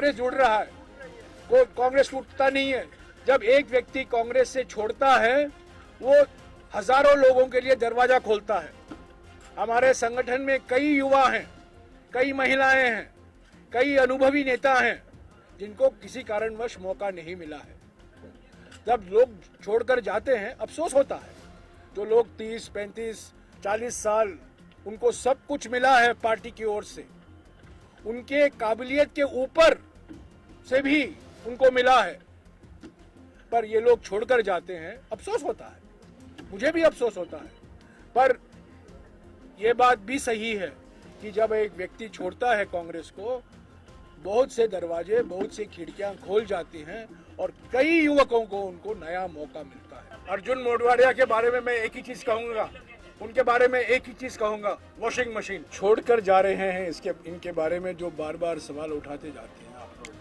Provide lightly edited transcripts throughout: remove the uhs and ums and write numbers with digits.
कांग्रेस जुड़ रहा है, कोई कांग्रेस टूटता नहीं है। जब एक व्यक्ति कांग्रेस से छोड़ता है, वो हजारों लोगों के लिए दरवाजा खोलता है। हमारे संगठन में कई युवा हैं, कई महिलाएं हैं, कई अनुभवी नेता हैं जिनको किसी कारणवश मौका नहीं मिला है। जब लोग छोड़कर जाते हैं, अफसोस होता है। जो लोग 30, 35, 40 साल उनको सब कुछ मिला है पार्टी की ओर से, उनके काबिलियत के ऊपर से भी उनको मिला है, पर ये लोग छोड़कर जाते हैं, अफसोस होता है। मुझे भी अफसोस होता है। पर यह बात भी सही है कि जब एक व्यक्ति छोड़ता है कांग्रेस को, बहुत से दरवाजे, बहुत सी खिड़कियां खोल जाती हैं और कई युवकों को उनको नया मौका मिलता है। अर्जुन मोढवाडिया के बारे में मैं एक ही चीज कहूंगा, उनके बारे में एक ही चीज कहूंगा, वॉशिंग मशीन छोड़कर जा रहे हैं। इनके बारे में जो बार बार सवाल उठाते जाते हैं आप लोग,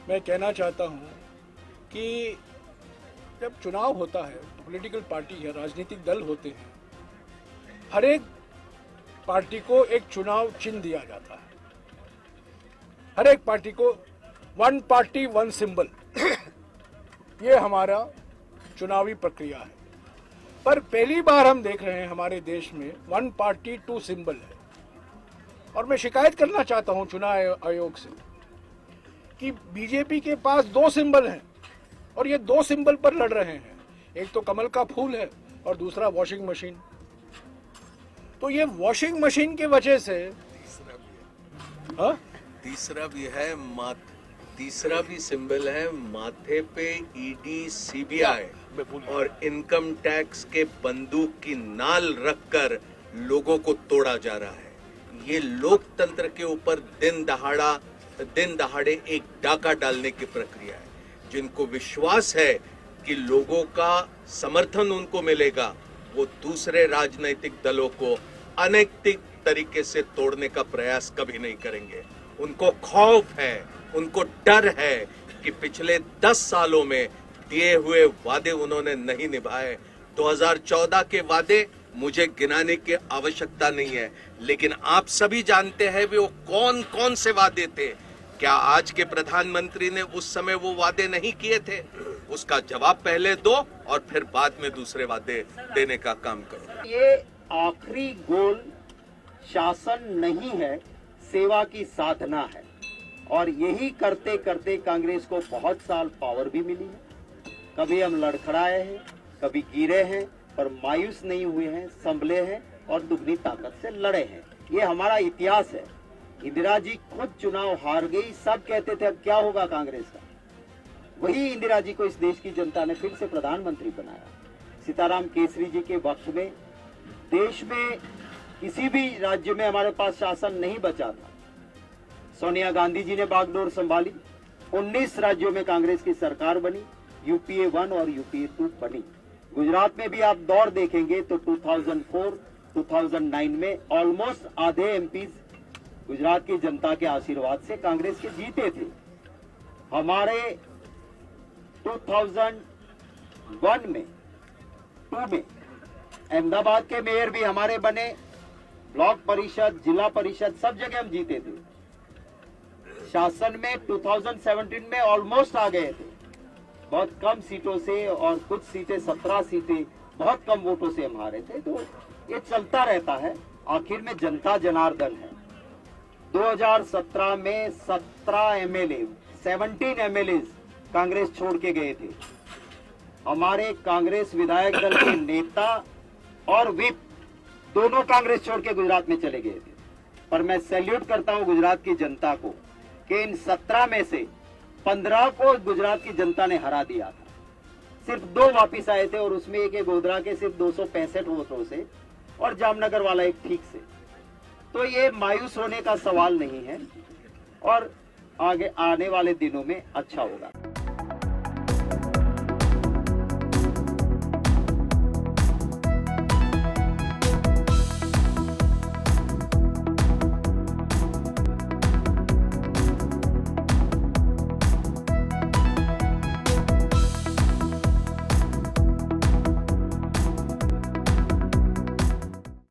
मैं कहना चाहता हूं कि जब चुनाव होता है, पॉलिटिकल पार्टी है, राजनीतिक दल होते हैं, हर एक पार्टी को एक चुनाव चिन्ह दिया जाता है। हर एक पार्टी को वन पार्टी वन सिंबल ये हमारा चुनावी प्रक्रिया है। पर पहली बार हम देख रहे हैं हमारे देश में वन पार्टी टू सिंबल है। और मैं शिकायत करना चाहता हूं चुनाव आयोग से कि बीजेपी के पास 2 सिंबल हैं और ये 2 सिंबल पर लड़ रहे हैं। एक तो कमल का फूल है और दूसरा वॉशिंग मशीन। तो ये वॉशिंग मशीन की वजह से तीसरा भी सिंबल है, माथे पे ईडी, सीबीआई और इनकम टैक्स के बंदूक की नाल रखकर लोगों को तोड़ा जा रहा है। ये लोकतंत्र के ऊपर दिन दहाड़े एक डाका डालने की प्रक्रिया है। जिनको विश्वास है कि लोगों का समर्थन उनको मिलेगा, वो दूसरे राजनीतिक दलों को अनैतिक तरीके से तोड़ने का प्रयास कभी नहीं करेंगे। उनको खौफ है, उनको डर है कि पिछले 10 सालों में दिए हुए वादे उन्होंने नहीं निभाए। 2014 के वादे मुझे गिनाने की आवश्यकता नहीं है, लेकिन आप सभी जानते हैं वो कौन कौन से वादे थे। क्या आज के प्रधानमंत्री ने उस समय वो वादे नहीं किए थे? उसका जवाब पहले दो और फिर बाद में दूसरे वादे देने का काम करो। ये आखिरी गोल शासन नहीं है, सेवा की साधना है। और यही करते करते कांग्रेस को बहुत साल पावर भी मिली है। कभी हम लड़खड़ाए हैं, कभी गिरे हैं, पर मायूस नहीं हुए हैं, संभले हैं और दुगनी ताकत से लड़े हैं। ये हमारा इतिहास है। इंदिरा जी खुद चुनाव हार गई, सब कहते थे अब क्या होगा कांग्रेस का। वही इंदिरा जी को इस देश की जनता ने फिर से प्रधानमंत्री बनाया। सीताराम केसरी जी के वक्त में देश में किसी भी राज्य में हमारे पास शासन नहीं बचा था। सोनिया गांधी जी ने बागडोर संभाली, 19 राज्यों में कांग्रेस की सरकार बनी, यूपीए 1 और यूपीए 2 बनी। गुजरात में भी आप दौर देखेंगे तो 2004, 2009 में ऑलमोस्ट आधे एमपीज गुजरात की जनता के आशीर्वाद से कांग्रेस के जीते थे। हमारे 2001 में 2 में अहमदाबाद के मेयर भी हमारे बने, ब्लॉक परिषद, जिला परिषद, सब जगह हम जीते थे। शासन में 2017 में ऑलमोस्ट आ गए थे, बहुत कम सीटों से, और कुछ सीटें 17 सीटें बहुत कम वोटों से हम हारे थे। तो ये चलता रहता है, आखिर में जनता जनार्दन है। 2017 में 17 एमएलए कांग्रेस छोड़ के गए थे। हमारे कांग्रेस विधायक दल के नेता और विप दोनों कांग्रेस छोड़ के गुजरात में चले गए थे। पर मैं सैल्यूट करता हूं गुजरात की जनता को कि इन 17 में से 15 को गुजरात की जनता ने हरा दिया था। सिर्फ 2 वापिस आए थे और उसमें एक गोधरा के सिर्फ 265 वोटों से और जामनगर वाला एक ठीक से। तो ये मायूस होने का सवाल नहीं है और आगे आने वाले दिनों में अच्छा होगा।